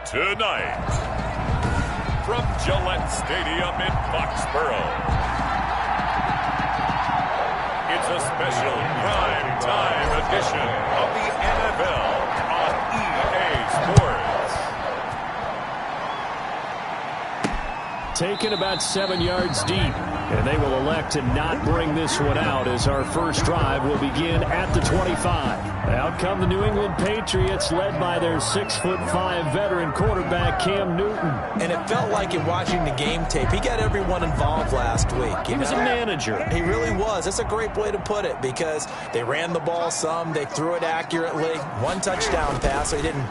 Tonight, from Gillette Stadium in Foxborough, it's a special prime time edition of the NFL on EA Sports. Taken about 7 yards deep, and they will elect to not bring this one out as our first drive will begin at the 25. Out come the New England Patriots, led by their 6'5" veteran quarterback Cam Newton. And it felt like in watching the game tape, he got everyone involved last week. He was a manager. He really was. That's a great way to put it because they ran the ball some, they threw it accurately. One touchdown pass, so he didn't,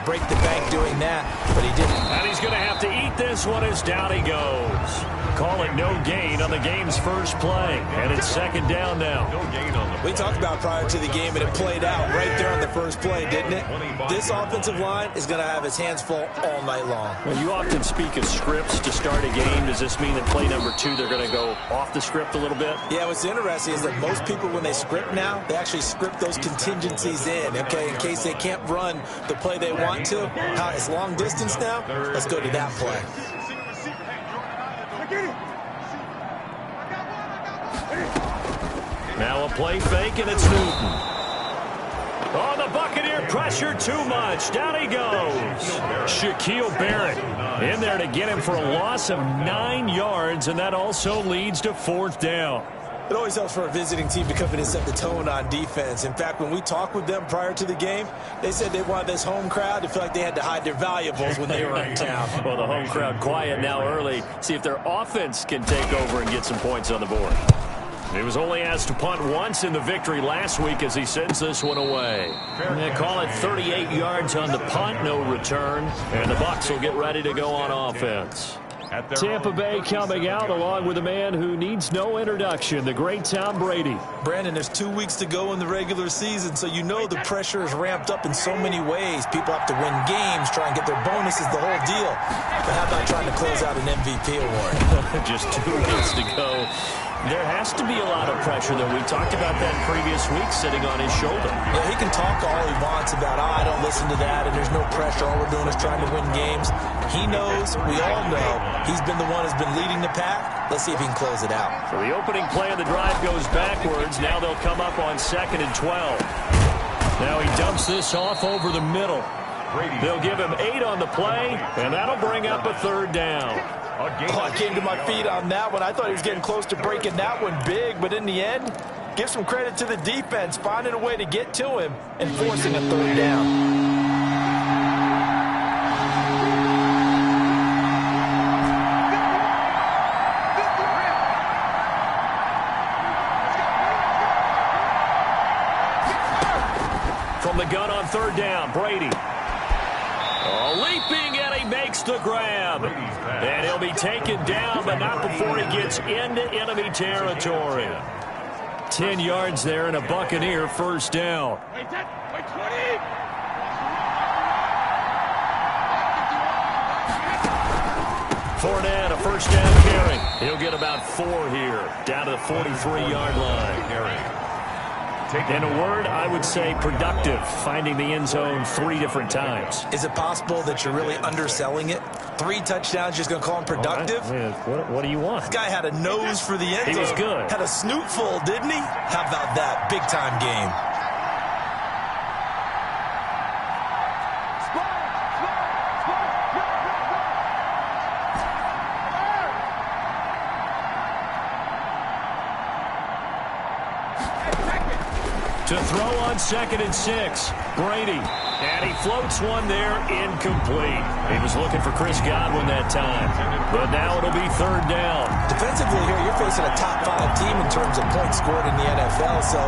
break the bank doing that, but he didn't. And he's going to have to eat this one as down he goes. Call it no gain on the game's first play, and it's second down now. No gain on the We talked about prior to the game, and it played out right there on the first play, didn't it? This offensive line is going to have his hands full all night long. Well, you often speak of scripts to start a game. Does this mean that play number 2, they're going to go off the script a little bit? Yeah, what's interesting is that most people, when they script now, they actually script those contingencies in, okay, in case they can't run the play they want to. It's long distance now. Let's go to that play. Now a play fake, and it's Newton. Oh, the Buccaneer pressure too much. Down he goes. Shaquille Barrett in there to get him for a loss of 9 yards, and that also leads to fourth down. It always helps for a visiting team to come in and set the tone on defense. In fact, when we talked with them prior to the game, they said they wanted this home crowd to feel like they had to hide their valuables when they were in town. Well, the home crowd quiet now early. See if their offense can take over and get some points on the board. He was only asked to punt once in the victory last week as he sends this one away. They call it 38 yards on the punt, no return, and the Bucs will get ready to go on offense. Tampa Bay coming out along with a man who needs no introduction, the great Tom Brady. Brandon, there's 2 weeks to go in the regular season, so the pressure is ramped up in so many ways. People have to win games, try and get their bonuses, the whole deal. But how about trying to close out an MVP award? Just 2 weeks to go. There has to be a lot of pressure, though. We talked about that previous week sitting on his shoulder. Yeah, he can talk all he wants about, I don't listen to that, and there's no pressure. All we're doing is trying to win games. He knows, we all know, he's been the one who's been leading the pack. Let's see if he can close it out. So the opening play of the drive goes backwards. Now they'll come up on 2nd and 12. Now he dumps this off over the middle. They'll give him 8 on the play, and that'll bring up a third down. Oh, I came to my feet on that one. I thought he was getting close to breaking that one big, but in the end, give some credit to the defense, finding a way to get to him and forcing a third down. From the gun on third down, Brady. Leaping, and he makes the grab. And he'll be taken down, but not before he gets into enemy territory. 10 yards there and a Buccaneer first down. Fournette, a first down carry. He'll get about 4 here, down to the 43-yard line. In a word, I would say productive, finding the end zone 3 different times. Is it possible that you're really underselling it? 3 touchdowns, just going to call him productive? What do you want? This guy had a nose for the end zone. He was good. Had a snoot full, didn't he? How about that? Big-time game. To throw on 2nd and 6, Brady. And he floats one there, incomplete. He was looking for Chris Godwin that time. But now it'll be third down. Defensively here, you're facing a top 5 team in terms of points scored in the NFL. So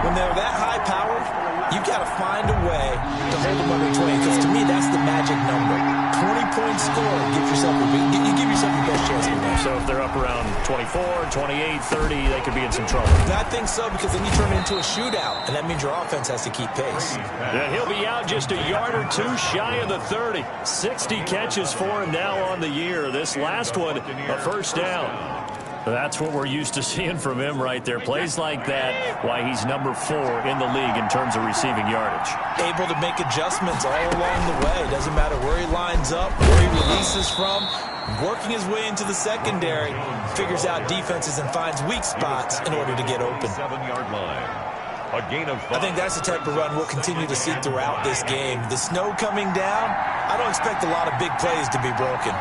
when they're that high powered, you've got to find a way to hold them under 20. Because to me, that's the magic number. 20-point score, you give yourself your best chance to win. So if they're up around 24, 28, 30, they could be in some trouble. I think so, because then you turn it into a shootout, and that means your offense has to keep pace. Yeah, he'll be out just a yard or 2 shy of the 30. 60 catches for him now on the year. This last one, a first down. That's what we're used to seeing from him right there. Plays like that, why he's number 4 in the league in terms of receiving yardage. Able to make adjustments all along the way. Doesn't matter where he lines up, where he releases from. Working his way into the secondary, figures out defenses and finds weak spots in order to get open. 7-yard line. A gain of 5. I think that's the type of run we'll continue to see throughout this game. The snow coming down, I don't expect a lot of big plays to be broken.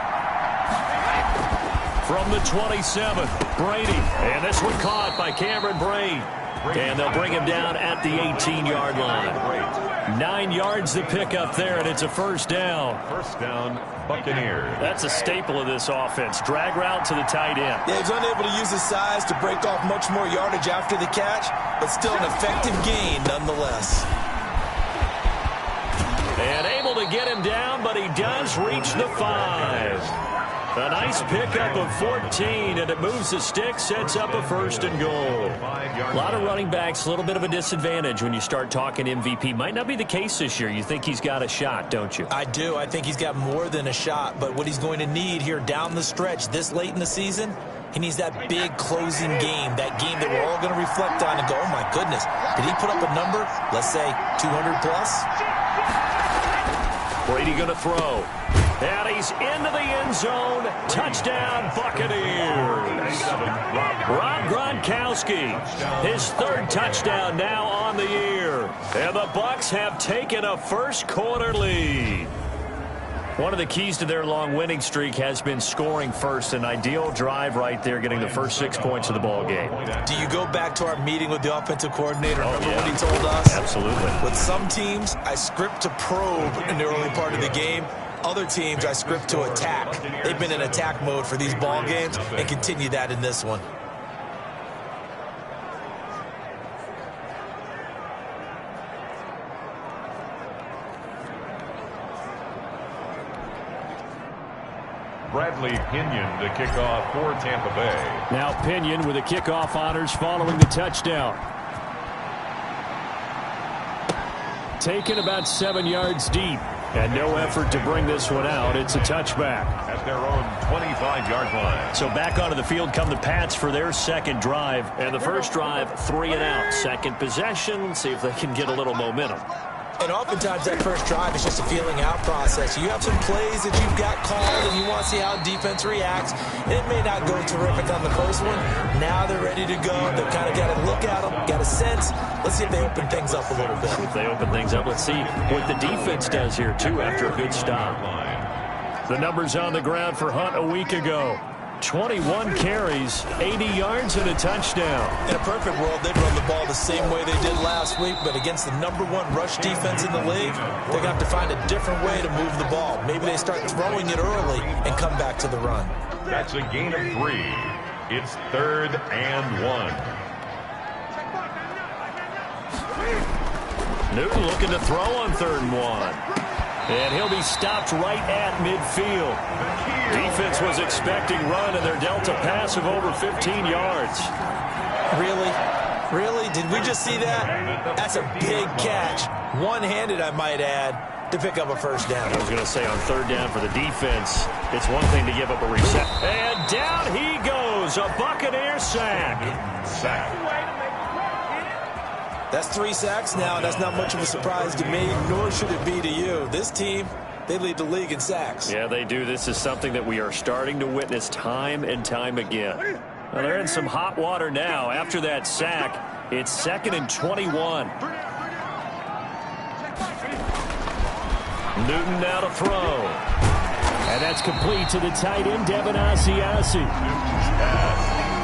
From the 27, Brady. And this one caught by Cameron Brate. And they'll bring him down at the 18-yard line. 9 yards to pick up there, and it's a first down. First down, Buccaneers. That's a staple of this offense. Drag route to the tight end. Yeah, he's unable to use his size to break off much more yardage after the catch, but still an effective gain nonetheless. And able to get him down, but he does reach the 5. A nice pickup of 14, and it moves the stick, sets up a first and goal. A lot of running backs, a little bit of a disadvantage when you start talking MVP. Might not be the case this year. You think he's got a shot, don't you? I do. I think he's got more than a shot, but what he's going to need here down the stretch this late in the season, he needs that big closing game, that game that we're all going to reflect on and go, oh, my goodness, did he put up a number, let's say 200 plus? Brady going to throw. And he's into the end zone. Touchdown, Buccaneers. Rob Gronkowski, his 3rd touchdown now on the year. And the Bucs have taken a first-quarter lead. One of the keys to their long winning streak has been scoring first. An ideal drive right there, getting the first 6 points of the ball game. Do you go back to our meeting with the offensive coordinator? Remember what he told us? Absolutely. With some teams, I script to probe in the early part of the game. Other teams, I script to attack. They've been in attack mode for these ball games and continue that in this one. Bradley Pinion to kick off for Tampa Bay. Now Pinion with the kickoff honors following the touchdown. Taken about 7 yards deep. And no effort to bring this one out. It's a touchback. At their own 25-yard line. So back onto the field come the Pats for their second drive. And the first drive, 3 and out. Second possession, see if they can get a little momentum. And oftentimes that first drive is just a feeling out process. You have some plays that you've got called and you want to see how defense reacts. It may not go terrific on the first one. Now they're ready to go. They've kind of got to look at them, got a sense. Let's see if they open things up a little bit. If they open things up, let's see what the defense does here, too, after a good stop. The numbers on the ground for Hunt a week ago. 21 carries, 80 yards, and a touchdown. In a perfect world, they'd run the ball the same way they did last week, but against the #1 rush defense in the league, they're going to have to find a different way to move the ball. Maybe they start throwing it early and come back to the run. That's a gain of 3. It's 3rd and 1. Newton looking to throw on 3rd and 1. And he'll be stopped right at midfield. Defense was expecting run, and they're dealt a pass of over 15 yards. Really? Really? Did we just see that? That's a big catch. One-handed, I might add, to pick up a first down. I was going to say on 3rd down for the defense, it's one thing to give up a reset. And down he goes, a Buccaneer sack. That's 3 sacks now. That's not much of a surprise to me, nor should it be to you. This team, they lead the league in sacks. Yeah, they do. This is something that we are starting to witness time and time again. Well, they're in some hot water now. After that sack, it's 2nd and 21. Newton now to throw. And that's complete to the tight end, Devin Asiasi.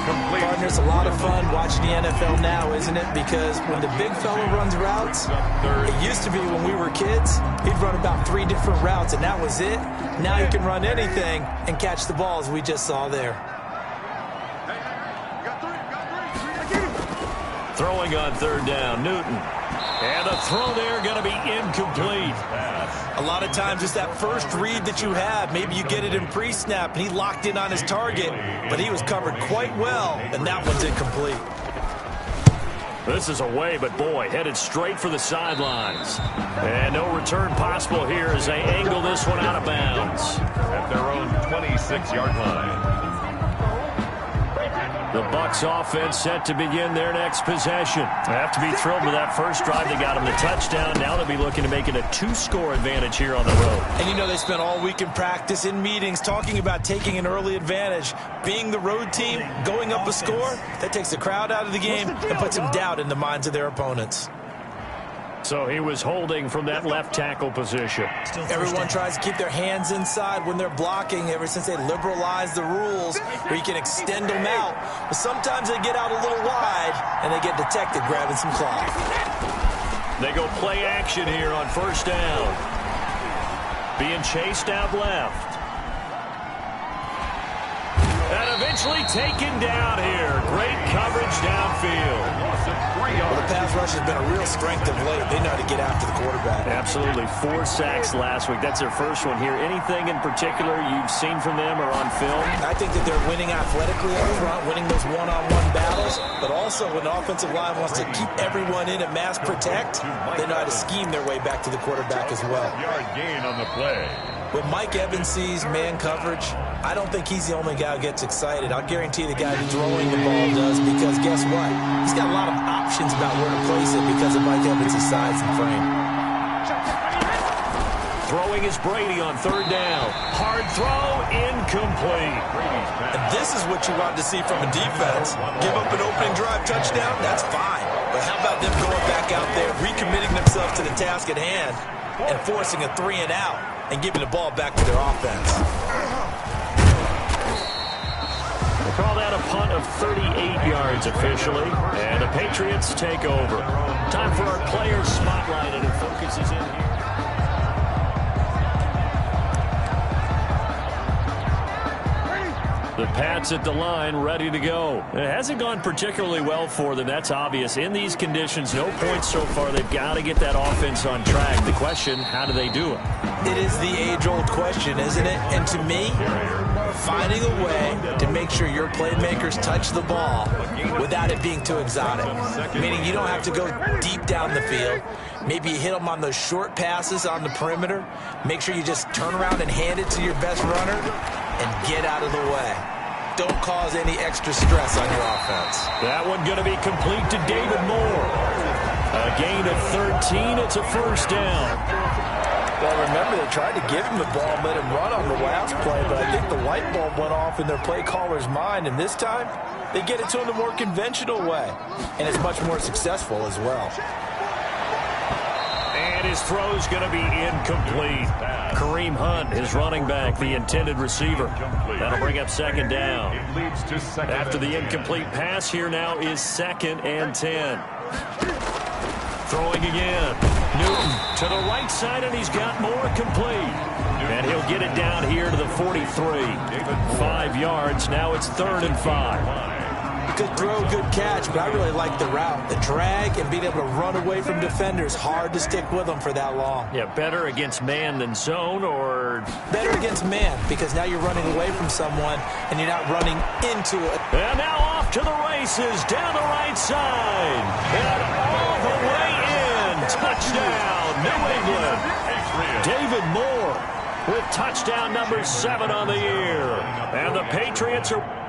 Partner, it's a lot of fun watching the NFL now, isn't it? Because when the big fella runs routes, it used to be when we were kids, he'd run about 3 different routes, and that was it. Now he can run anything and catch the balls we just saw there. Throwing on 3rd down, Newton. And the throw there going to be incomplete. A lot of times it's that first read that you have. Maybe you get it in pre-snap, and he locked in on his target, but he was covered quite well, and that one's incomplete. This is away, but boy, headed straight for the sidelines. And no return possible here as they angle this one out of bounds. At their own 26-yard line. The Bucs offense set to begin their next possession. They have to be thrilled with that first drive. They got them the touchdown. Now they'll be looking to make it a 2-score advantage here on the road. And you know they spent all week in practice, in meetings, talking about taking an early advantage. Being the road team, going up a score, that takes the crowd out of the game and puts some doubt in the minds of their opponents. So he was holding from that left tackle position. Everyone tries to keep their hands inside when they're blocking ever since they liberalized the rules where you can extend them out. But sometimes they get out a little wide and they get detected grabbing some cloth. They go play action here on first down. Being chased out left. And eventually taken down here. Great coverage downfield. Well, the pass rush has been a real strength of late. They know how to get after the quarterback. Absolutely. 4 sacks last week. That's their first one here. Anything in particular you've seen from them or on film? I think that they're winning athletically up front, winning those one-on-one battles, but also when the offensive line wants to keep everyone in and mass protect, they know how to scheme their way back to the quarterback as well. Yard gain on the play. When Mike Evans sees man coverage, I don't think he's the only guy who gets excited. I'll guarantee the guy throwing the ball does, because guess what? He's got a lot of options about where to place it because of Mike Evans' size and frame. Throwing is Brady on third down. Hard throw, incomplete. And this is what you want to see from a defense. Give up an opening drive touchdown, that's fine. But how about them going back out there, recommitting themselves to the task at hand, and forcing a 3-and-out and giving the ball back to their offense. We'll call that a punt of 38 yards officially, and the Patriots take over. Time for our players spotlight, and it focuses in here. The Pats at the line, ready to go. It hasn't gone particularly well for them. That's obvious. In these conditions, no points so far. They've got to get that offense on track. The question, how do they do it? It is the age-old question, isn't it? And to me, finding a way to make sure your playmakers touch the ball without it being too exotic. Meaning you don't have to go deep down the field. Maybe you hit them on those short passes on the perimeter. Make sure you just turn around and hand it to your best runner and get out of the way. Don't cause any extra stress on your offense. That one going to be complete to David Moore. A gain of 13. It's a first down. Well, remember, they tried to give him the ball and let him run on the last play, but I think the light bulb went off in their play caller's mind, and this time they get it to him the more conventional way, and it's much more successful as well. And his throw's going to be incomplete. Kareem Hunt, his running back, the intended receiver. That'll bring up second down. After the incomplete pass, here now is 2nd and 10. Throwing again. Newton to the right side, and he's got more complete. And he'll get it down here to the 43. 5 yards. Now it's 3rd and 5. Good throw, good catch, but I really like the route. The drag and being able to run away from defenders. Hard to stick with them for that long. Yeah, better against man than zone, or? Better against man, because now you're running away from someone and you're not running into it. And now off to the races, down the right side. And all the way in. Touchdown, New England. David Moore with touchdown number 7 on the year. And the Patriots are...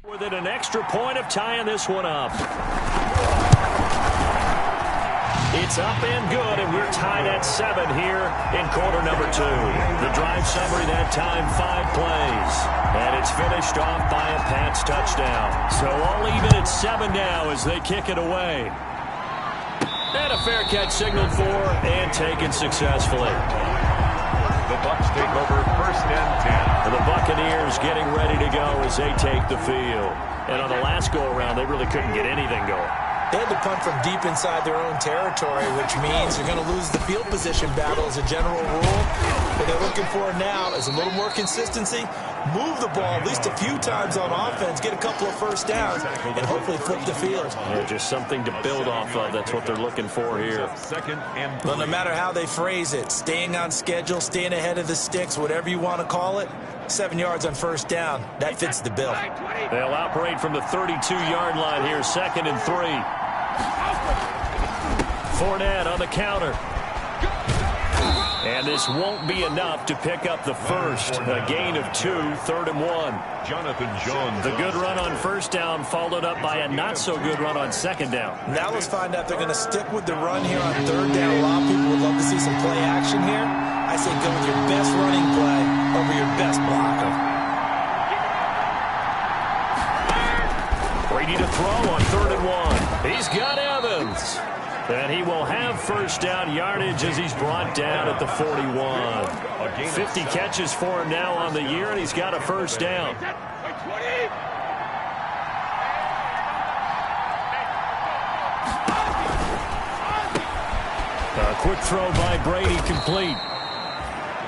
within an extra point of tying this one up. It's up and good, and we're tied at 7 here in quarter number 2. The drive summary that time, 5 plays. And it's finished off by a Pats touchdown. So all even at 7 now as they kick it away. And a fair catch signaled for and taken successfully. The Bucs take over 1st and 10. And the Buccaneers getting ready to go as they take the field. And on the last go-around, they really couldn't get anything going. They had to punt from deep inside their own territory, which means you're going to lose the field position battle as a general rule. What they're looking for now is a little more consistency, move the ball at least a few times on offense, get a couple of first downs, and hopefully flip the field. Yeah, just something to build off of. That's what they're looking for here. Well, no matter how they phrase it, staying on schedule, staying ahead of the sticks, whatever you want to call it, 7 yards on first down, that fits the bill. They'll operate from the 32-yard line here, 2nd and 3. Fournette on the counter. And this won't be enough to pick up the first. A gain of 2, 3rd and 1. Jonathan Jones. The good run on first down followed up by a not-so-good run on 2nd down. Now let's find out if they're going to stick with the run here on 3rd down. A lot of people would love to see some play action here. I say go with your best running play over your best blocker. Brady to throw on 3rd and 1. He's got Evans. And he will have first down yardage as he's brought down at the 41. 50 catches for him now on the year, and he's got a first down. A quick throw by Brady, complete.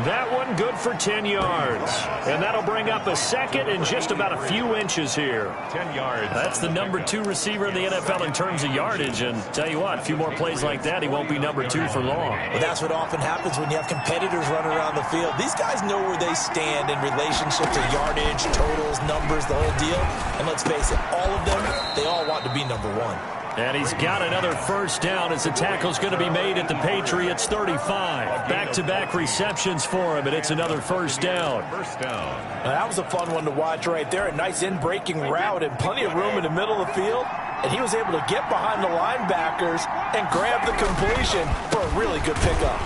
That one good for 10 yards. And that'll bring up a 2nd and just about a few inches here. 10 yards. That's the number 2 receiver in the NFL in terms of yardage. And tell you what, a few more plays like that, he won't be number 2 for long. Well, that's what often happens when you have competitors running around the field. These guys know where they stand in relationship to yardage, totals, numbers, the whole deal. And let's face it, all of them, they all want to be number 1. And he's got another first down as the tackle's going to be made at the Patriots' 35. Back-to-back receptions for him, and it's another first down. First down. Now, that was a fun one to watch right there. A nice in-breaking route and plenty of room in the middle of the field. And he was able to get behind the linebackers and grab the completion for a really good pickup.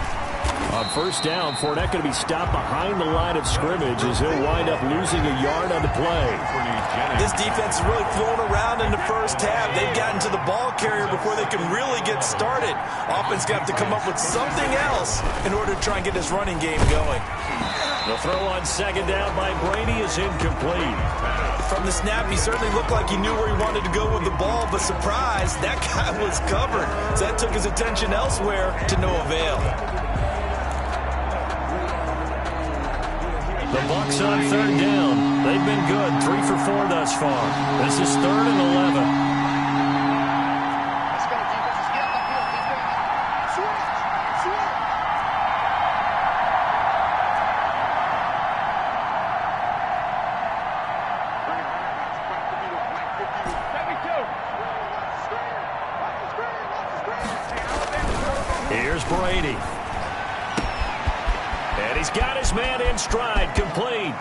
On first down, Fournette going to be stopped behind the line of scrimmage as he'll wind up losing a yard on the play. This defense is really thrown around in the first half. They've gotten to the ball carrier before they can really get started. Offense going to have to come up with something else in order to try and get this running game going. The throw on 2nd down by Brady is incomplete. From the snap, he certainly looked like he knew where he wanted to go with the ball, but surprise, that guy was covered. So that took his attention elsewhere to no avail. The Bucs on 3rd down. They've been good, 3 for 4 thus far. This is 3rd and 11. Here's Brady. And he's got his man in stride, complete.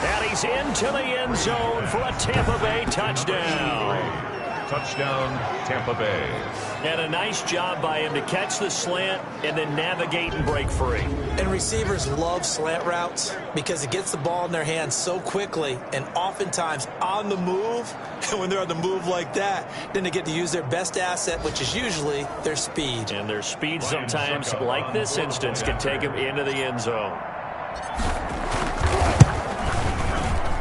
And he's into the end zone for a Tampa Bay touchdown. Touchdown, Tampa Bay. And a nice job by him to catch the slant and then navigate and break free. And receivers love slant routes because it gets the ball in their hands so quickly and oftentimes on the move. And when they're on the move like that, then they get to use their best asset, which is usually their speed. And their speed sometimes, like this instance, can take them into the end zone.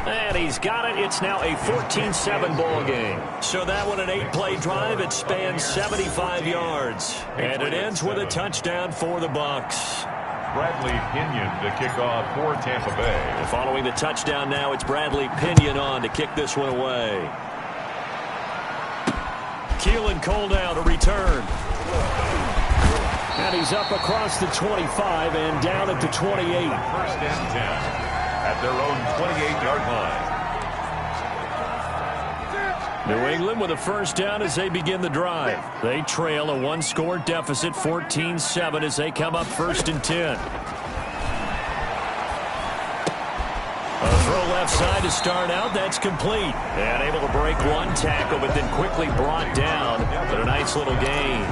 And he's got it. It's now a 14-7 ball game. So that one, an 8-play drive. It spans 75 yards. And it ends with a touchdown for the Bucs. Bradley Pinion to kick off for Tampa Bay. And following the touchdown now, it's Bradley Pinion on to kick this one away. Keelan Cole now to return. And he's up across the 25 and down at the 28. 1st and 10. At their own 28-yard line. New England with a first down as they begin the drive. They trail a 1-score deficit, 14-7, as they come up 1st and 10. A throw left side to start out. That's complete. And able to break one tackle, but then quickly brought down. But a nice little gain.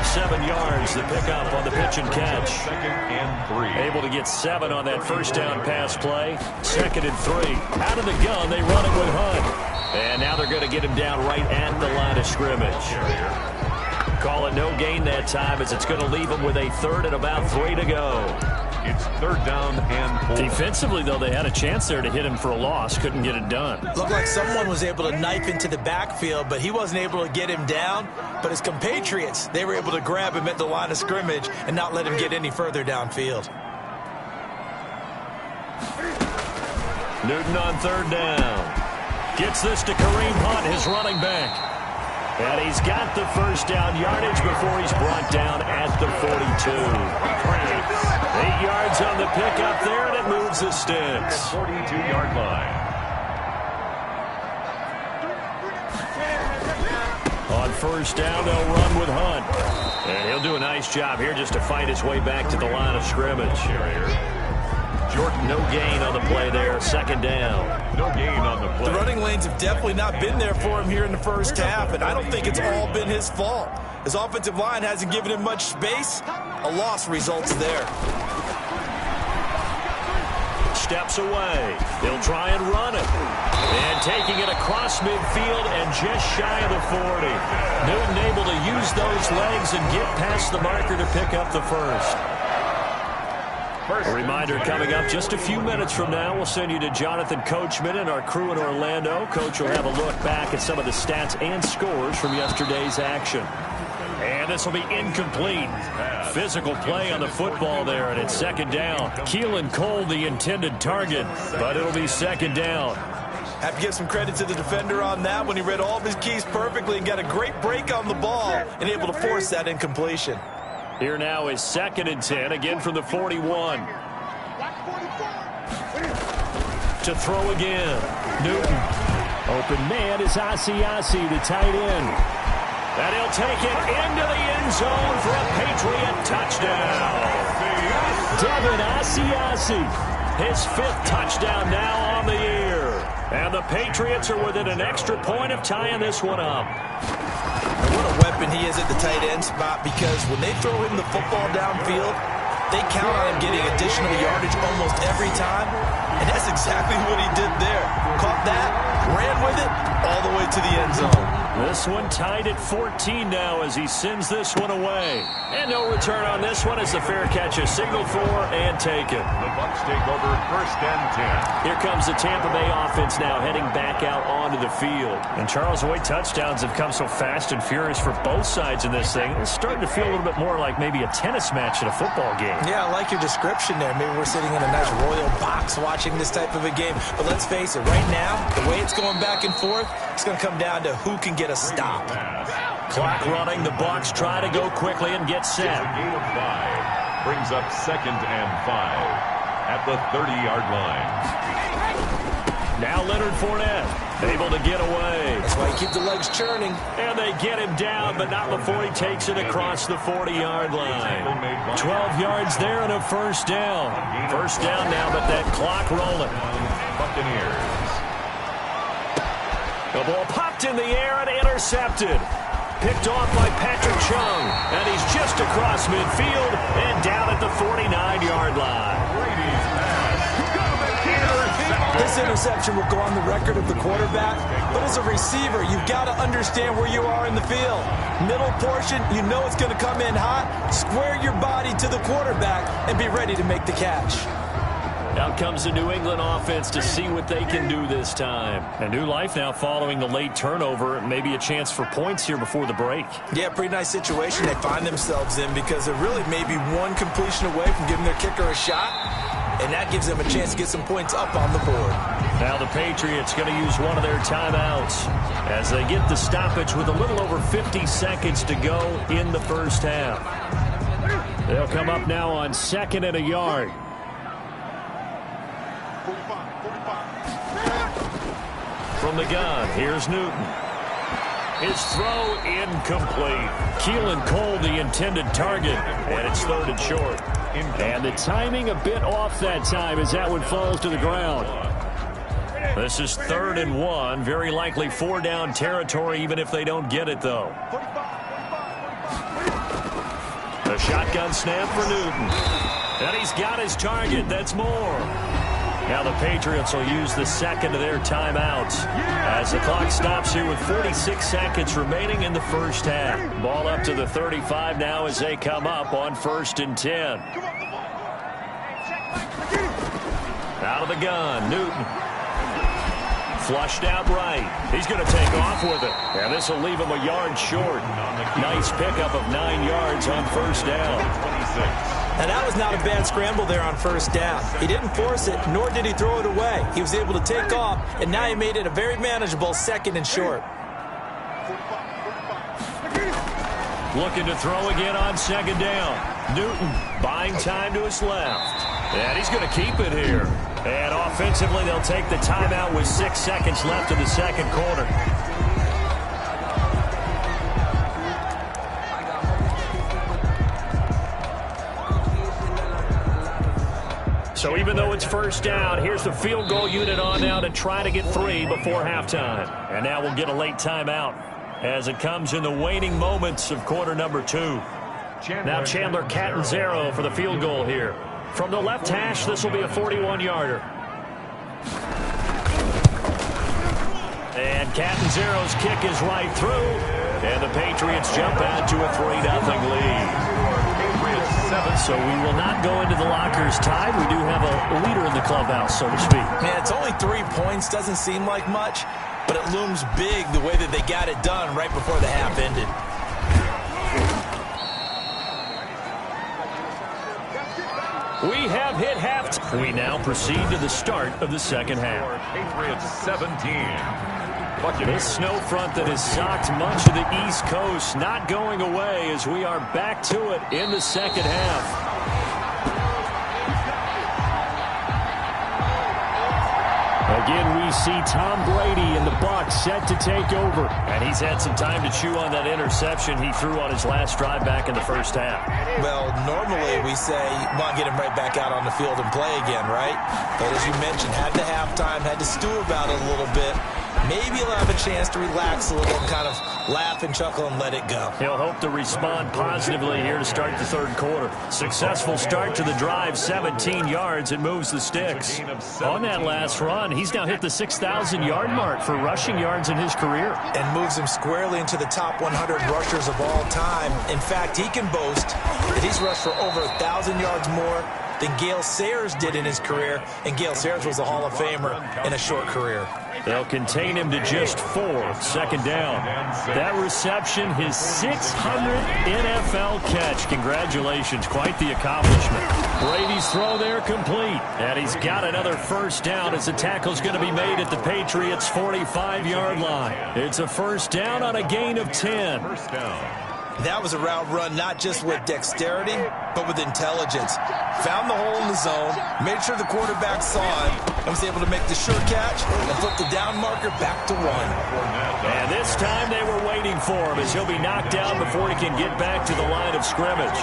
7 yards, the pickup on the pitch and catch. 2nd and 3. Able to get 7 on that first down pass play. 2nd and 3. Out of the gun, they run it with Hunt. And now they're going to get him down right at the line of scrimmage. Call it no gain that time as it's going to leave him with a 3rd and about 3 to go. It's 3rd down and 4. Defensively, though, they had a chance there to hit him for a loss. Couldn't get it done. Looked like someone was able to knife into the backfield, but he wasn't able to get him down. But his compatriots, they were able to grab him at the line of scrimmage and not let him get any further downfield. Newton on third down. Gets this to Kareem Hunt, his running back. And he's got the first down yardage before he's brought down at the 42. 8 yards on the pickup there, and it moves the sticks. 42-yard line. On first down, they'll run with Hunt. And he'll do a nice job here just to fight his way back to the line of scrimmage. Jordan, no gain on the play there. Second down. No gain on the play. The running lanes have definitely not been there for him here in the first half, and I don't think it's all been his fault. His offensive line hasn't given him much space. A loss results there. Steps away. He'll try and run it. And taking it across midfield and just shy of the 40. Newton able to use those legs and get past the marker to pick up the first. A reminder coming up just a few minutes from now. We'll send you to Jonathan Coachman and our crew in Orlando. Coach will have a look back at some of the stats and scores from yesterday's action. And this will be incomplete. Physical play on the football there, and it's second down. Keelan Cole, the intended target, but it'll be second down. Have to give some credit to the defender on that when he read all of his keys perfectly and got a great break on the ball and able to force that incompletion. Here now is 2nd and 10, again from the 41. To throw again. Newton. Open man is Asiasi, the tight end. And he'll take it into the end zone for a Patriot touchdown. Devin Asiasi, his 5th touchdown now on the year. And the Patriots are within an extra point of tying this one up. What a weapon he is at the tight end spot, because when they throw him the football downfield, they count on him getting additional yardage almost every time, and that's exactly what he did there. Caught that, ran with it, all the way to the end zone. This one tied at 14 now as he sends this one away. And no return on this one as the fair catch is signaled for and taken. The Bucs take over 1st and 10. Here comes the Tampa Bay offense now heading back out onto the field. And Charles, the way touchdowns have come so fast and furious for both sides in this thing, it's starting to feel a little bit more like maybe a tennis match in a football game. Yeah, I like your description there. Maybe we're sitting in a nice royal box watching this type of a game. But let's face it, right now, the way it's going back and forth, it's going to come down to who can get a stop. Clock running. The Bucs try to go quickly and get set. A gain of 5 brings up 2nd and 5 at the 30-yard line. Now Leonard Fournette able to get away. That's why you keep the legs churning. And they get him down, but not before he takes it across the 40-yard line. 12 yards there and a first down. First down now, but that clock rolling. Buccaneers. The ball popped in the air and intercepted. Picked off by Patrick Chung. And he's just across midfield and down at the 49-yard line. This interception will go on the record of the quarterback, but as a receiver, you've got to understand where you are in the field. Middle portion, you know it's going to come in hot. Square your body to the quarterback and be ready to make the catch. Out comes the New England offense to see what they can do this time. A new life now following the late turnover. Maybe a chance for points here before the break. Yeah, pretty nice situation they find themselves in, because they're really maybe one completion away from giving their kicker a shot, and that gives them a chance to get some points up on the board. Now the Patriots going to use one of their timeouts as they get the stoppage with a little over 50 seconds to go in the first half. They'll come up now on 2nd and a yard. From the gun, here's Newton. His throw incomplete. Keelan Cole, the intended target, and it's 3rd and short. And the timing a bit off that time as that one falls to the ground. This is 3rd and 1. Very likely 4-down territory, even if they don't get it, though. The shotgun snap for Newton. And he's got his target. That's more. Now the Patriots will use the 2nd of their timeouts as the clock stops here with 46 seconds remaining in the first half. Ball up to the 35 now as they come up on 1st and 10. Out of the gun, Newton. Flushed out right. He's going to take off with it. And this will leave him a yard short. Nice pickup of 9 yards on first down. 26. Now, that was not a bad scramble there on first down. He didn't force it, nor did he throw it away. He was able to take off, and now he made it a very manageable 2nd and short. Looking to throw again on 2nd down. Newton buying time to his left. And he's going to keep it here. And offensively, they'll take the timeout with 6 seconds left in the 2nd quarter. So even though it's first down, here's the field goal unit on now to try to get 3 before halftime. And now we'll get a late timeout as it comes in the waning moments of quarter number 2. Now Chandler Catanzaro for the field goal here. From the left hash, this will be a 41-yarder. And Catanzaro's kick is right through. And the Patriots jump out to a 3-0 lead. So we will not go into the lockers tied. We do have a leader in the clubhouse, so to speak. Man, it's only 3 points. Doesn't seem like much, but it looms big the way that they got it done right before the half ended. We have hit halftime. We now proceed to the start of the 2nd half. Patriots 17. This snow front that has socked much of the East Coast not going away as we are back to it in the 2nd half. Again, we see Tom Brady and the Bucs set to take over. And he's had some time to chew on that interception he threw on his last drive back in the first half. Well, normally we say, well, get him right back out on the field and play again, right? But as you mentioned, had the halftime, had to stew about it a little bit. Maybe he'll have a chance to relax a little and kind of laugh and chuckle and let it go. He'll hope to respond positively here to start the 3rd quarter. Successful start to the drive, 17 yards, and moves the sticks. On that last run, he's now hit the 6,000-yard mark for rushing yards in his career. And moves him squarely into the top 100 rushers of all time. In fact, he can boast that he's rushed for over 1,000 yards more than Gale Sayers did in his career, and Gale Sayers was a Hall of Famer in a short career. They'll contain him to just 4. 2nd down. That reception, his 600th NFL catch. Congratulations. Quite the accomplishment. Brady's throw there complete. And he's got another first down as the tackle's going to be made at the Patriots' 45-yard line. It's a first down on a gain of 10. First down. That was a route run not just with dexterity, but with intelligence. Found the hole in the zone, made sure the quarterback saw it, and was able to make the sure catch and flip the down marker back to 1. And this time they were waiting for him as he'll be knocked down before he can get back to the line of scrimmage.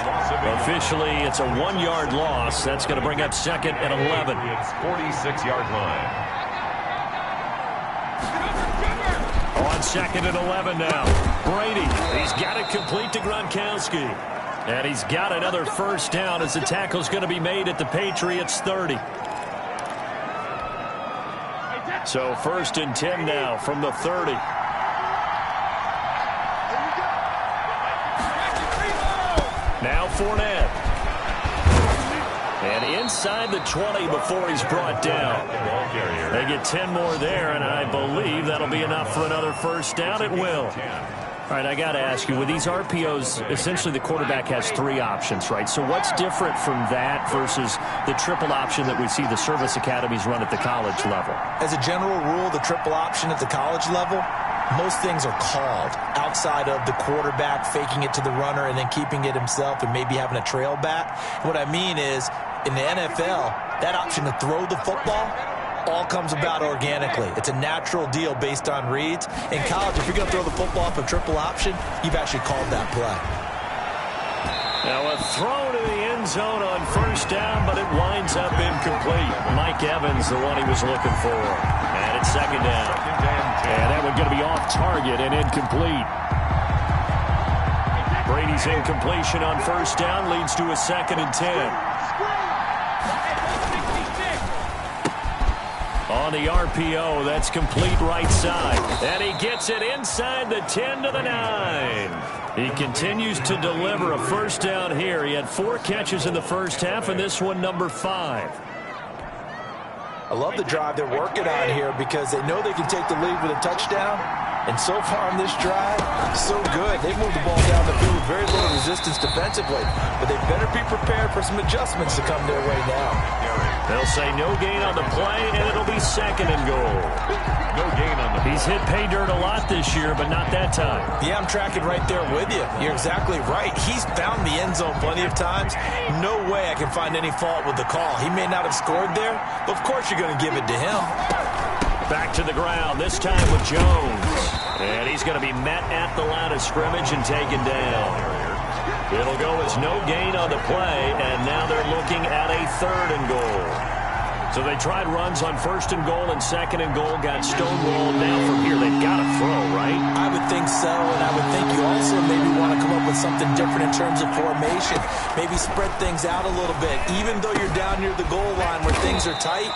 Officially, it's a 1-yard loss. That's going to bring up 2nd and 11. It's 46-yard line. On 2nd and 11 now. Brady, he's got it complete to Gronkowski. And he's got another first down as the tackle's going to be made at the Patriots' 30. So 1st and 10 now from the 30. Now Fournette. And inside the 20 before he's brought down. They get 10 more there, and I believe that'll be enough for another first down. It will. All right, I got to ask you, with these RPOs, essentially the quarterback has 3 options, right? So what's different from that versus the triple option that we see the service academies run at the college level? As a general rule, the triple option at the college level, most things are called outside of the quarterback faking it to the runner and then keeping it himself and maybe having a trail back. What I mean is, in the NFL, that option to throw the football all comes about organically. It's a natural deal based on reads. In college, if you're going to throw the football off a triple option, you've actually called that play. Now a throw to the end zone on first down, but it winds up incomplete. Mike Evans, the one he was looking for. And it's 2nd down. And that one's going to be off target and incomplete. Brady's incompletion on first down leads to a 2nd and 10. On the RPO, that's complete right side. And he gets it inside the 10 to the 9. He continues to deliver a first down here. He had 4 catches in the first half, and this one number 5. I love the drive they're working on here because they know they can take the lead with a touchdown, And so far on this drive, so good. They moved the ball down the field with very little resistance defensively. But they better be prepared for some adjustments to come their way now. They'll say no gain on the play, and it'll be 2nd and goal. No gain on the play. He's hit pay dirt a lot this year, but not that time. Yeah, I'm tracking right there with you. You're exactly right. He's found the end zone plenty of times. No way I can find any fault with the call. He may not have scored there, but of course you're going to give it to him. Back to the ground, this time with Jones. And he's going to be met at the line of scrimmage and taken down. It'll go as no gain on the play, and now they're looking at a 3rd and goal. So they tried runs on 1st and goal and 2nd and goal, got stonewalled. Now from here, they've got to throw, right? I would think so, and I would think you also maybe want to come up with something different in terms of formation. Maybe spread things out a little bit. Even though you're down near the goal line where things are tight,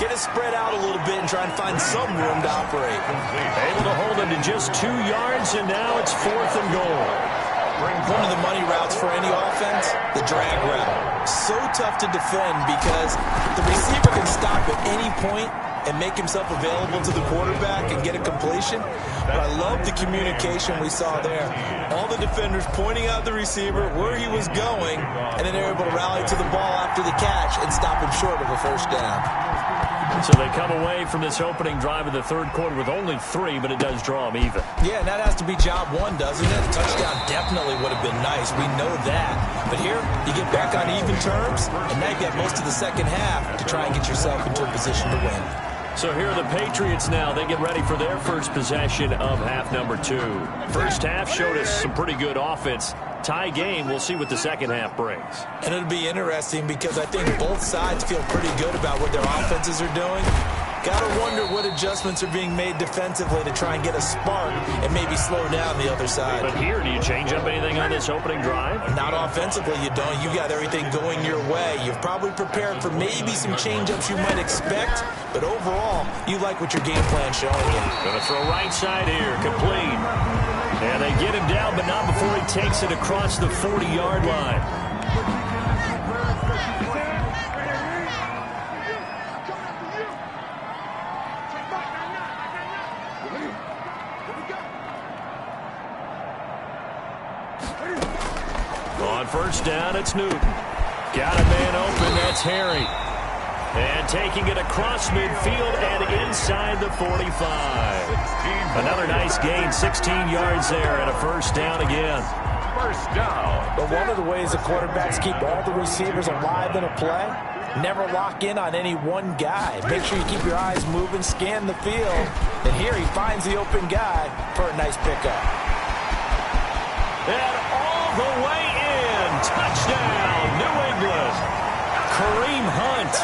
get it spread out a little bit and try and find some room to operate. Able to hold him to just 2 yards, and now it's 4th and goal. One of the money routes for any offense, the drag route. So tough to defend because the receiver can stop at any point and make himself available to the quarterback and get a completion. But I love the communication we saw there. All the defenders pointing out the receiver, where he was going, and then they're able to rally to the ball after the catch and stop him short of a 1st down. So they come away from this opening drive in the 3rd quarter with only 3, but it does draw them even. Yeah, and that has to be job 1, doesn't it? A touchdown definitely would have been nice. We know that. But here, you get back on even terms, and now you got most of the 2nd half to try and get yourself into a position to win. So here are the Patriots now. They get ready for their first possession of half number 2. First half showed us some pretty good offense. Tie game, we'll see what the 2nd half brings. And it'll be interesting because I think both sides feel pretty good about what their offenses are doing. Gotta wonder what adjustments are being made defensively to try and get a spark and maybe slow down the other side. But here, do you change up anything on this opening drive? Not offensively, you don't. You got everything going your way. You've probably prepared for maybe some change-ups you might expect, but overall, you like what your game plan's showing you. Gonna throw right side here, complete. And they get him down, but not before he takes it across the 40-yard line. On 1st down, it's Newton. Got a man open, that's Harry. And taking it across midfield and inside the 45. Another nice gain, 16 yards there, and a 1st down again. 1st down. But one of the ways the quarterbacks keep all the receivers alive in a play, never lock in on any one guy. Make sure you keep your eyes moving, scan the field, and here he finds the open guy for a nice pickup. And all the way in, touchdown, New England. Kareem Hunt,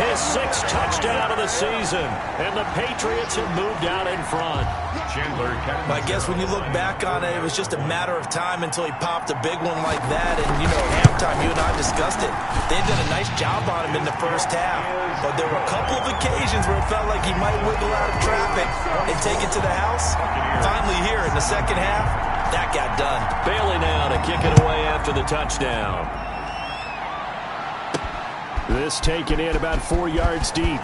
his 6th touchdown of the season, and the Patriots have moved out in front. I guess when you look back on it, it was just a matter of time until he popped a big one like that, and, you know, halftime, you and I discussed it. They did a nice job on him in the 1st half, but there were a couple of occasions where it felt like he might wiggle out of traffic and take it to the house. Finally here in the 2nd half, that got done. Bailey now to kick it away after the touchdown. This taken in about 4 yards deep.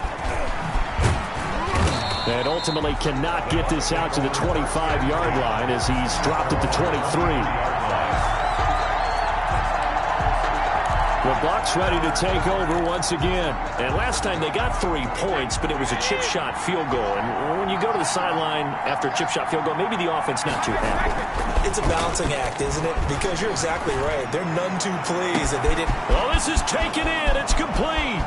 And ultimately cannot get this out to the 25-yard line as he's dropped at the 23. The Bucs ready to take over once again. And last time they got 3 points, but it was a chip shot field goal. And when you go to the sideline after a chip shot field goal, maybe the offense not too happy. It's a balancing act, isn't it? Because you're exactly right. They're none too pleased that they didn't. Well, this is taken in. It's complete.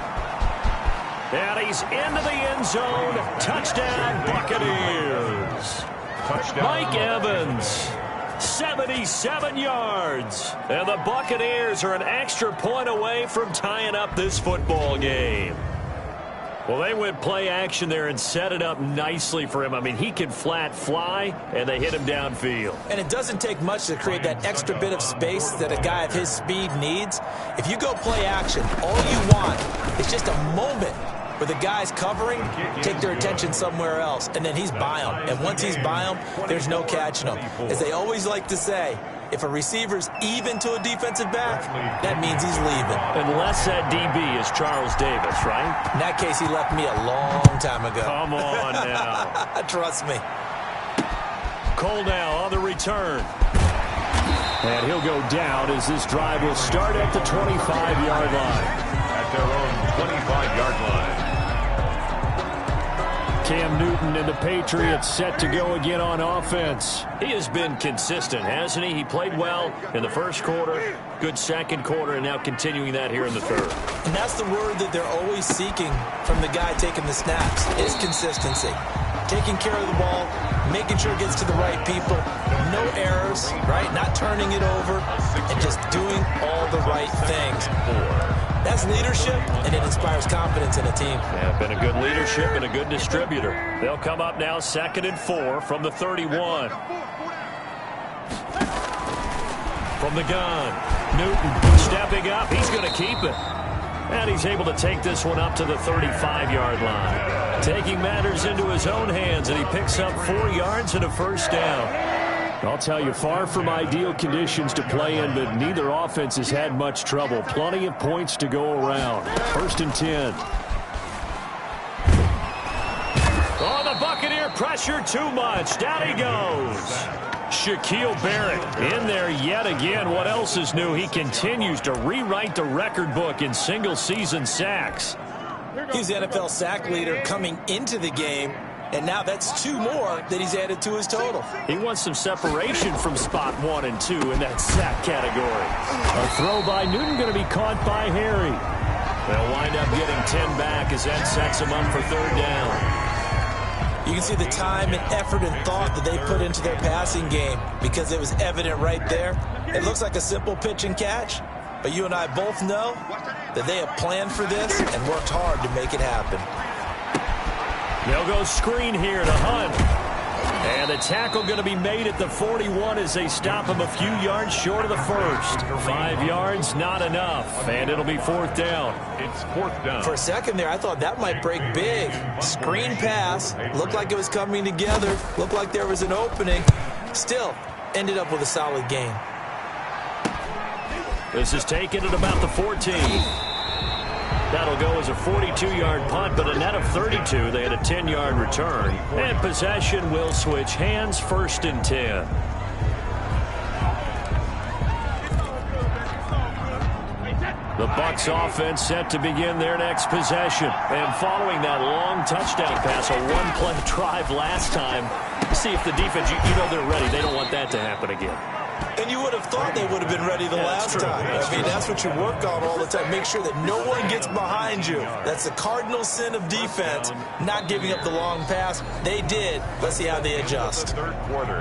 And he's into the end zone. Touchdown, Buccaneers. Touchdown. Mike Evans. 77 yards. And the Buccaneers are an extra point away from tying up this football game. Well, they went play action there and set it up nicely for him. I mean, he can flat fly, and they hit him downfield. And it doesn't take much to create that extra bit of space that a guy of his speed needs. If you go play action, all you want is just a moment where the guy's covering, take their attention somewhere else, and then he's by him. And once he's by him, there's no catching him. As they always like to say, if a receiver's even to a defensive back, that means he's leaving. Unless that DB is Charles Davis, right? In that case, he left me a long time ago. Come on now. Trust me. Cole now on the return. And he'll go down as this drive will start at the 25-yard line. At their own 25-yard line. Cam Newton and the Patriots set to go again on offense. He has been consistent, hasn't he? He played well in the first quarter, good second quarter, and now continuing that here in the third. And that's the word that they're always seeking from the guy taking the snaps, is consistency. Taking care of the ball, making sure it gets to the right people, no errors, right? Not turning it over, and just doing all the right things. That's leadership, and it inspires confidence in a team. Yeah, been a good leadership and a good distributor. They'll come up now 2nd and 4 from the 31. From the gun, Newton stepping up. He's going to keep it. And he's able to take this one up to the 35-yard line. Taking matters into his own hands, and he picks up 4 yards and a first down. I'll tell you, far from ideal conditions to play in, but neither offense has had much trouble. Plenty of points to go around. 1st and 10. Oh, the Buccaneer pressure too much. Down he goes. Shaquille Barrett in there yet again. What else is new? He continues to rewrite the record book in single-season sacks. He's the NFL sack leader coming into the game, and now that's 2 more that he's added to his total. He wants some separation from spot 1 and 2 in that sack category. A throw by Newton going to be caught by Harry. They'll wind up getting 10 back as that sets him up for 3rd down. You can see the time and effort and thought that they put into their passing game because it was evident right there. It looks like a simple pitch and catch, but you and I both know that they have planned for this and worked hard to make it happen. They'll go screen here to Hunt. And the tackle going to be made at the 41 as they stop him a few yards short of the first. 5 yards, not enough. And it'll be 4th down. It's 4th down. For a second there, I thought that might break big. Screen pass. Looked like it was coming together. Looked like there was an opening. Still, ended up with a solid gain. This is taken at about the 14. That'll go as a 42-yard punt, but a net of 32. They had a 10-yard return. And possession will switch hands, 1st and 10. The Bucs offense set to begin their next possession. And following that long touchdown pass, a one-play drive last time, see if the defense, you know they're ready. They don't want that to happen again. And you would have thought they would have been ready the last time. I mean, that's what you work on all the time. Make sure that no one gets behind you. That's the cardinal sin of defense, not giving up the long pass. They did. Let's see how they adjust.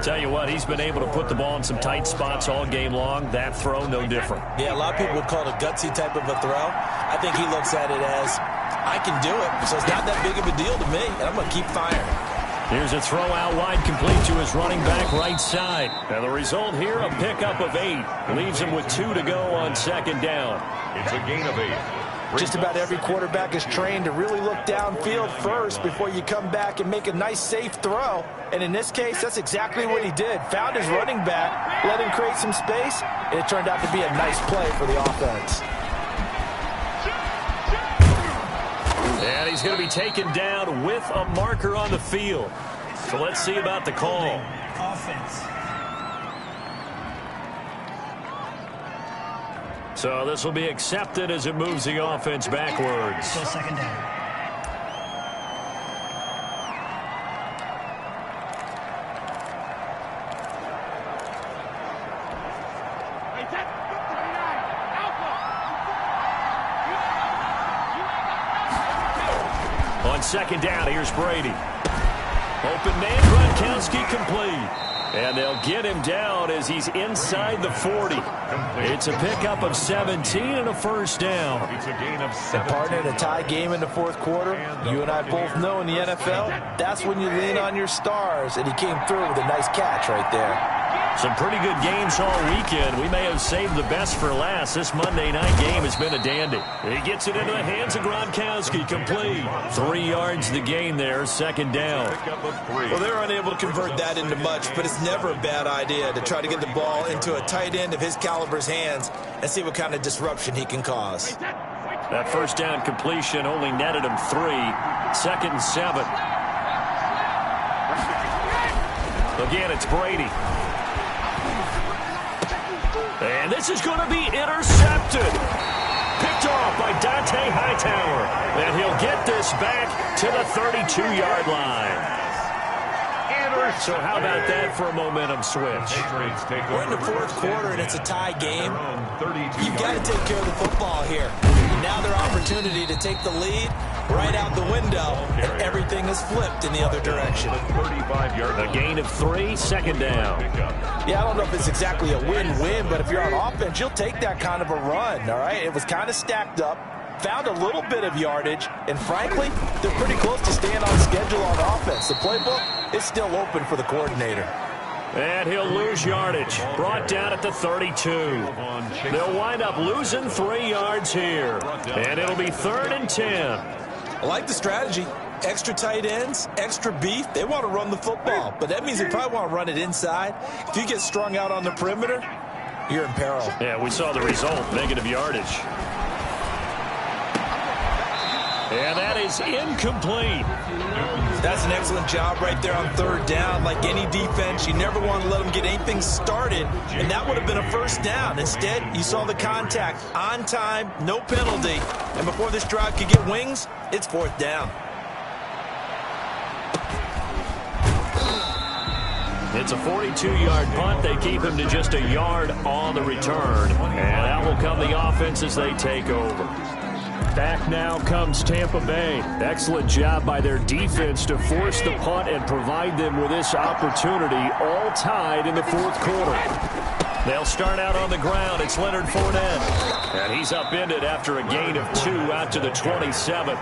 Tell you what, he's been able to put the ball in some tight spots all game long. That throw, no different. Yeah, a lot of people would call it a gutsy type of a throw. I think he looks at it as, I can do it, so it's not that big of a deal to me, and I'm going to keep firing. Here's a throw out wide, complete to his running back right side. And the result here, a pickup of 8. Leaves him with 2 to go on 2nd down. It's a gain of 8. Just about every quarterback is trained to really look downfield first before you come back and make a nice, safe throw. And in this case, that's exactly what he did. Found his running back, let him create some space, and it turned out to be a nice play for the offense. And he's going to be taken down with a marker on the field. So let's see about the call. Offense. So this will be accepted as it moves the offense backwards. Still 2nd down. On 2nd down, here's Brady. Open man, Gronkowski complete. And they'll get him down as he's inside the 40. It's a pickup of 17 and a first down. It's a gain of 7. And partner, in a tie game in the 4th quarter, you and I both know in the NFL, that's when you lean on your stars, and he came through with a nice catch right there. Some pretty good games all weekend. We may have saved the best for last. This Monday night game has been a dandy. He gets it into the hands of Gronkowski, complete. 3 yards the gain there, 2nd down. Well, they're unable to convert that into much, but it's never a bad idea to try to get the ball into a tight end of his caliber's hands and see what kind of disruption he can cause. That first down completion only netted him 3. 2nd and 7. The again, it's Brady. And this is going to be intercepted. Picked off by Dante Hightower. And he'll get this back to the 32-yard line. So how about that for a momentum switch? We're in the fourth quarter, and it's a tie game. You've got to take care of the football here. Now their opportunity to take the lead right out the window, and everything is flipped in the other direction. A gain of 3, second down. Yeah, I don't know if it's exactly a win-win, but if you're on offense, you'll take that kind of a run, all right? It was kind of stacked up, found a little bit of yardage, and frankly, they're pretty close to staying on schedule on offense. The playbook is still open for the coordinator. And he'll lose yardage. Brought down at the 32. They'll wind up losing 3 yards here. And it'll be 3rd and 10. I like the strategy. Extra tight ends, extra beef. They want to run the football, but that means they probably want to run it inside. If you get strung out on the perimeter, you're in peril. Yeah, we saw the result, negative yardage. And that is incomplete. That's an excellent job right there on 3rd down. Like any defense, you never want to let them get anything started, and that would have been a 1st down. Instead, you saw the contact on time, no penalty, and before this drive could get wings, it's 4th down. It's a 42-yard punt. They keep him to just a yard on the return, and out will come the offense as they take over. Back now comes Tampa Bay. Excellent job by their defense to force the punt and provide them with this opportunity, all tied in the 4th quarter. They'll start out on the ground. It's Leonard Fournette. And he's upended after a gain of 2 out to the 27.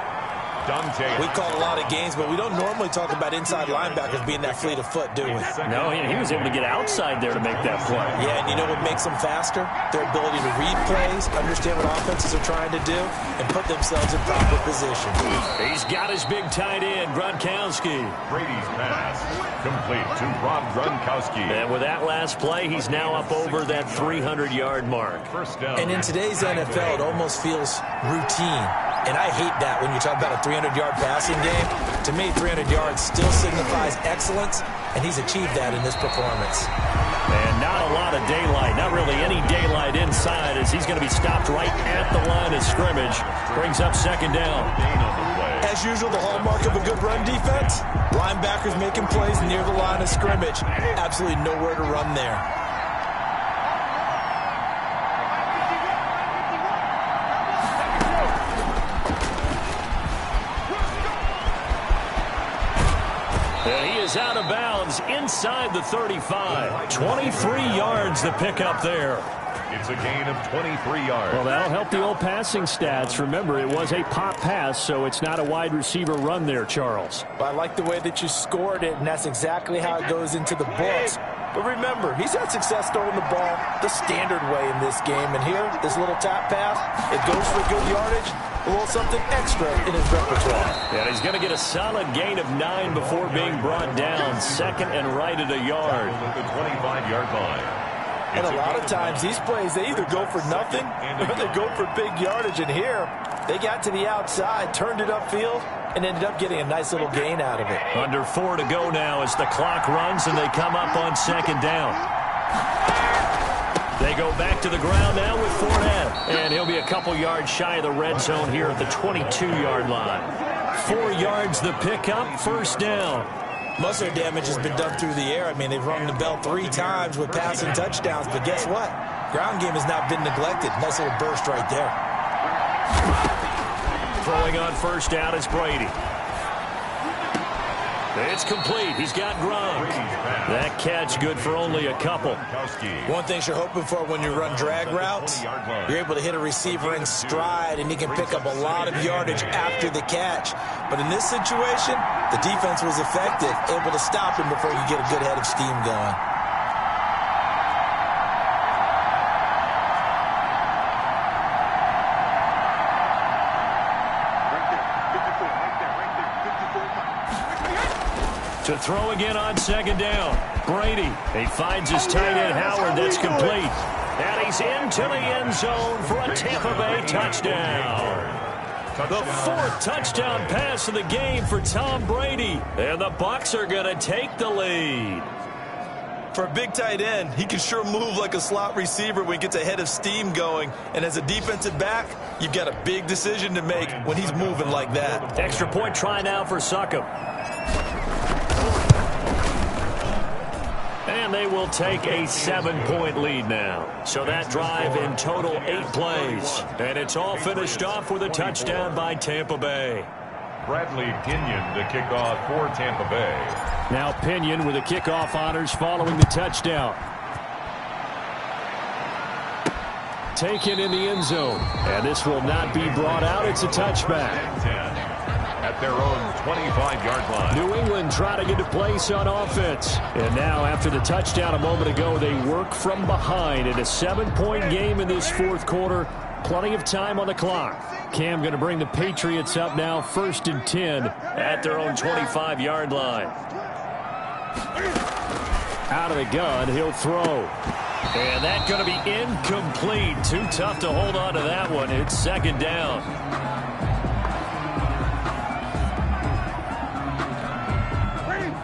We call a lot of games, but we don't normally talk about inside linebackers being that fleet of foot, do we? No, he was able to get outside there to make that play. Yeah, and you know what makes them faster? Their ability to read plays, understand what offenses are trying to do, and put themselves in proper position. He's got his big tight end, Gronkowski. Brady's pass complete to Rob Gronkowski. And with that last play, he's now up over that 300-yard mark. 1st down. And in today's NFL, it almost feels routine. And I hate that when you talk about a 300-yard passing game. To me, 300 yards still signifies excellence, and he's achieved that in this performance. And not a lot of daylight, not really any daylight inside, as he's going to be stopped right at the line of scrimmage. Brings up 2nd down. As usual, the hallmark of a good run defense, linebackers making plays near the line of scrimmage. Absolutely nowhere to run there. Out of bounds inside the 35. 23 yards the pickup there. It's a gain of 23 yards. Well, that'll help the old passing stats. Remember, it was a pop pass, so it's not a wide receiver run there, Charles. Well, I like the way that you scored it, and that's exactly how it goes into the books. But remember, he's had success throwing the ball the standard way in this game. And here, this little tap pass, it goes for good yardage, a little something extra in his repertoire. Yeah, he's going to get a solid gain of 9 before being brought down. 2nd and right at a yard. At the 25-yard line. And a lot of times, these plays, they either go for nothing or they go for big yardage. And here, they got to the outside, turned it upfield, and ended up getting a nice little gain out of it. Under 4 to go now as the clock runs and they come up on 2nd down. They go back to the ground now with Fournette. And he'll be a couple yards shy of the red zone here at the 22-yard line. 4 yards the pickup, 1st down. Most of their damage has been done through the air. I mean, they've rung the bell 3 times with passing touchdowns. But guess what? Ground game has not been neglected. Nice little burst right there. Throwing on 1st down is Brady. It's complete. He's got Gronk. That catch good for only a couple. One thing you're hoping for when you run drag routes, you're able to hit a receiver in stride, and he can pick up a lot of yardage after the catch. But in this situation, the defense was effective, able to stop him before you get a good head of steam going. To throw again on 2nd down. Brady. He finds his tight end, Howard. That's complete. And he's into the end zone for a Tampa Bay touchdown. The 4th touchdown pass of the game for Tom Brady. And the Bucs are going to take the lead. For a big tight end, he can sure move like a slot receiver when he gets a head of steam going. And as a defensive back, you've got a big decision to make when he's moving like that. Extra point try now for Succop. And they will take a 7-point lead now. So that drive in total 8 plays. And it's all finished off with a touchdown by Tampa Bay. Bradley Pinion to kick off for Tampa Bay. Now Pinion with the kickoff honors following the touchdown. Taken in the end zone. And this will not be brought out. It's a touchback. At their own 25-yard line. New England trying to get a place on offense. And now after the touchdown a moment ago, they work from behind in a 7-point game in this fourth quarter. Plenty of time on the clock. Cam going to bring the Patriots up now, 1st and 10 at their own 25-yard line. Out of the gun, he'll throw. And that's going to be incomplete. Too tough to hold on to that one. It's 2nd down.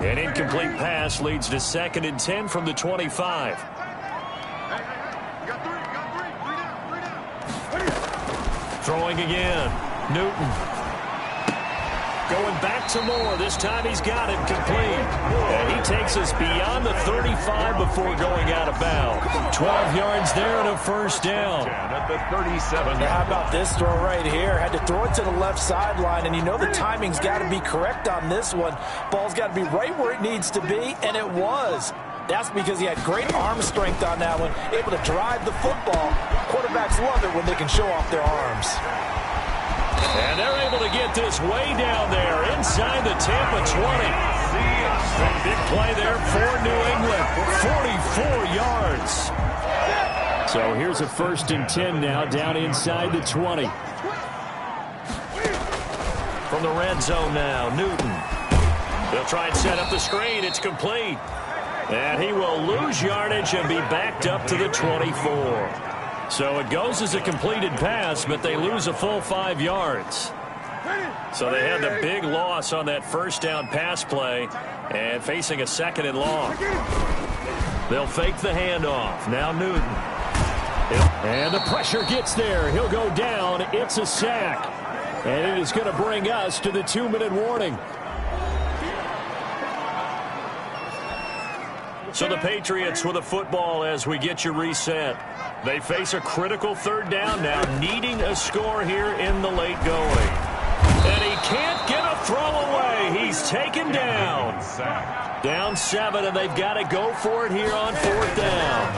An incomplete pass leads to 2nd and 10 from the 25. Throwing again. Newton. Going back to Moore. This time he's got it complete. And he takes us beyond the 35 before going out of bounds. 12 yards there and a 1st down. At the 37. Now, how about this throw right here? Had to throw it to the left sideline, and you know the timing's got to be correct on this one. Ball's got to be right where it needs to be, and it was. That's because he had great arm strength on that one, able to drive the football. Quarterbacks love it when they can show off their arms. And they're able to get this way down there inside the Tampa 20. Big play there for New England. 44 yards. So here's a 1st and 10 now down inside the 20. From the red zone now, Newton. They'll try and set up the screen. It's complete. And he will lose yardage and be backed up to the 24. So it goes as a completed pass, but they lose a full 5 yards. So they had the big loss on that 1st down pass play and facing a 2nd and long. They'll fake the handoff. Now Newton. And the pressure gets there. He'll go down. It's a sack. And it is going to bring us to the 2-minute warning. So the Patriots with a football as we get you reset. They face a critical 3rd down now, needing a score here in the late going. And he can't get a throw away. He's taken down. Down 7, and they've got to go for it here on 4th down.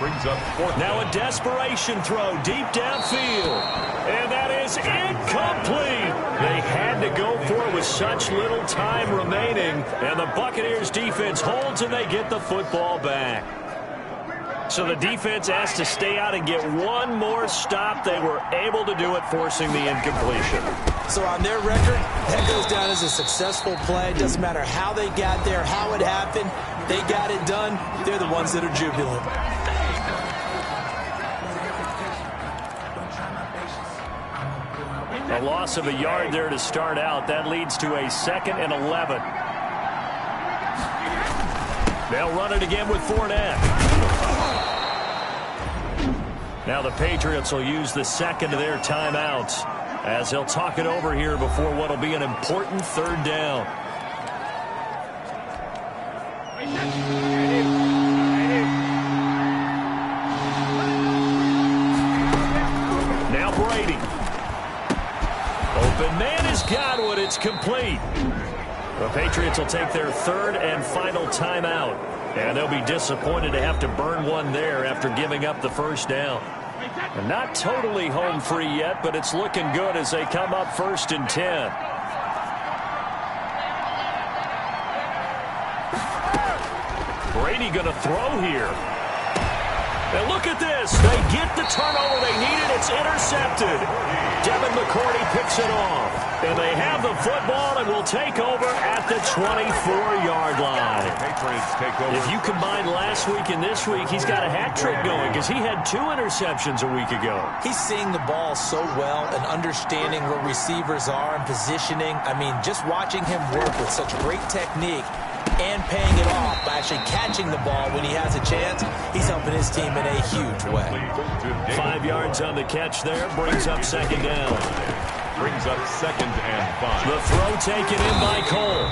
Brings up 4th. Now a desperation throw deep downfield. And that is incomplete. They had to go for it with such little time remaining. And the Buccaneers defense holds and they get the football back. So the defense asked to stay out and get one more stop. They were able to do it, forcing the incompletion. So on their record, that goes down as a successful play. Doesn't matter how they got there, how it happened. They got it done. They're the ones that are jubilant. A loss of a yard there to start out. That leads to a 2nd and 11. They'll run it again with Fournette. Now the Patriots will use the 2nd of their timeouts as they'll talk it over here before what will be an important 3rd down. Now Brady. Open man has got one. It's complete. The Patriots will take their 3rd and final timeout. And they'll be disappointed to have to burn one there after giving up the 1st down. And not totally home free yet, but it's looking good as they come up 1st and 10. Brady going to throw here. And look at this. They get the turnover they needed. It's intercepted. Devin McCourty picks it off. And they have the football and will take over at the 24-yard line. Patriots take over. If you combine last week and this week, he's got a hat trick going because he had 2 interceptions a week ago. He's seeing the ball so well and understanding where receivers are and positioning. I mean, just watching him work with such great technique, and paying it off by actually catching the ball when he has a chance. He's helping his team in a huge way. 5 yards on the catch there, brings up second down. Brings up 2nd and 5. The throw taken in by Cole.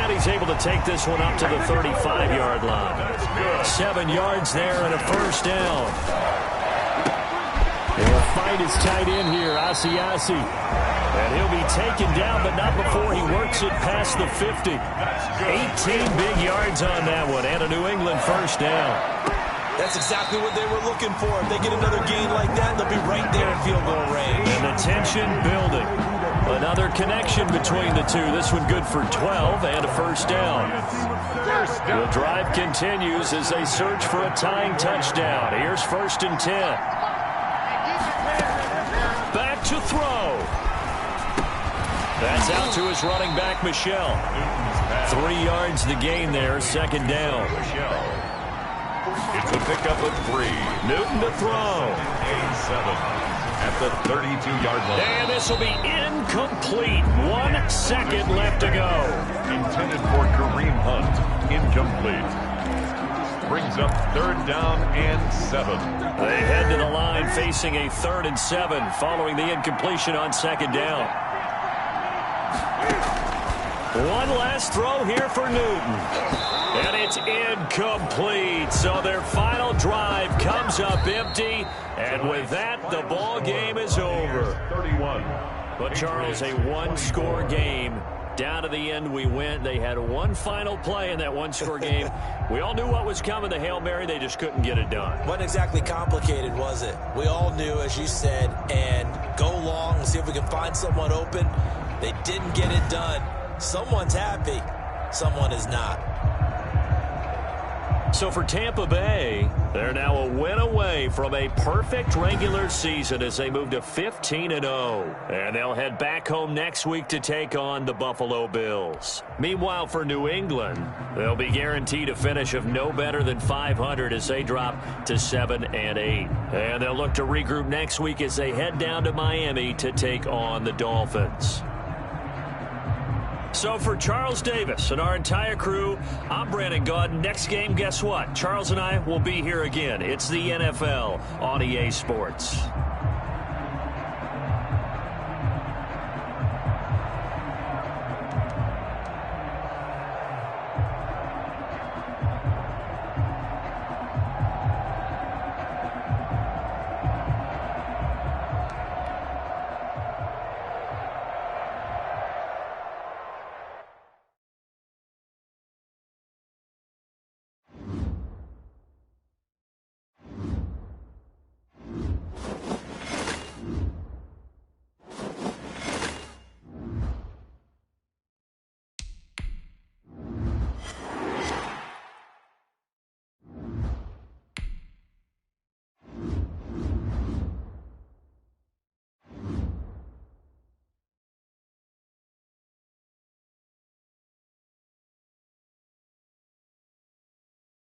And he's able to take this one up to the 35-yard line. 7 yards there and a first down. He'll find his tight end here, Asiasi. And he'll be taken down, but not before he works it past the 50. 18 big yards on that one, and a New England first down. That's exactly what they were looking for. If they get another gain like that, they'll be right there in field goal range. And the tension building. Another connection between the two. This one good for 12 and a first down. The drive continues as they search for a tying touchdown. Here's 1st and 10. Back to throw. That's out to his running back, Michel. 3 yards the gain there, second down. It's a pickup of 3. Newton to throw. A 7 at the 32-yard line. And this will be incomplete. 1 second left to go. Intended for Kareem Hunt. Incomplete. Brings up 3rd down and 7. They head to the line facing a 3rd and 7 following the incompletion on second down. One last throw here for Newton. And it's incomplete. So their final drive comes up empty. And with that, the ball game is over. 31. But, Charles, a one-score game. Down to the end we went. They had one final play in that one-score game. We all knew what was coming, the Hail Mary. They just couldn't get it done. Wasn't exactly complicated, was it? We all knew, as you said, and go long and see if we can find someone open. They didn't get it done. Someone's happy. Someone is not. So for Tampa Bay, they're now a win away from a perfect regular season as they move to 15-0. And they'll head back home next week to take on the Buffalo Bills. Meanwhile, for New England, they'll be guaranteed a finish of no better than 500 as they drop to 7-8. And they'll look to regroup next week as they head down to Miami to take on the Dolphins. So for Charles Davis and our entire crew, I'm Brandon Gaudin. Next game, guess what? Charles and I will be here again. It's the NFL on EA Sports.